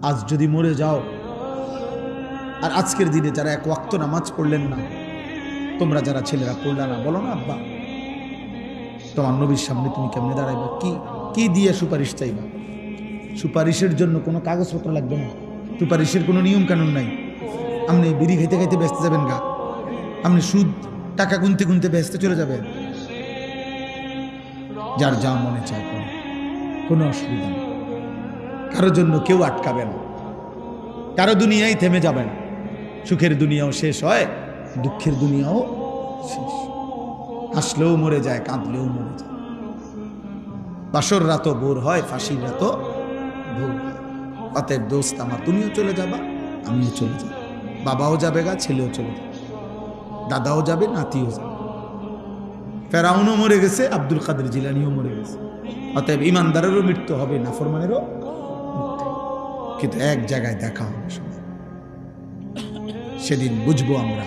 আজ যদি মরে যাও, আর আজকের দিনে যারা এক ওয়াক্ত নামাজ পড়লেন না, তোমরা যারা ছেলেরা পড়লা না, বলো না আব্বা তোমার নবীর সামনে তুমি কেমনে দাঁড়াইবা, কি দিয়ে সুপারিশ চাইবা? সুপারিশের জন্য কোনো কাগজপত্র লাগবে না, সুপারিশের কোনো নিয়ম কানুন নাই। আপনি বিড়ি খাইতে খাইতে ব্যস্ত যাবেন গা, আপনি সুদ টাকা গুনতে গুনতে ব্যস্ত চলে যাবেন। যার যা মনে চায় কোনো অসুবিধা নেই, কারোর জন্য কেউ আটকাবে না, কারো দুনিয়ায় থেমে যাবে না। সুখের দুনিয়াও শেষ হয়, দুঃখের দুনিয়াও শেষ। হাসলেও মরে যায়, কাঁদলেও মরে যায়। বাসর রাতও ভোর হয়, ফাঁসির রাতও ভোর হয়। অতএব দোস্ত আমার, তুমিও চলে যাবা, আমিও চলে যাব, বাবাও যাবে গা, ছেলেও চলে যাবে, দাদাও যাবে, নাতিও যাবে। ফেরাউনও মরে গেছে, আব্দুল কাদের জিলানিও মরে গেছে। অতএব ইমানদারেরও মৃত্যু হবে, নাফরমানেরও মৃত্যু, কিন্তু এক জায়গায় দেখা হবে সবাই। সেদিন বুঝবো আমরা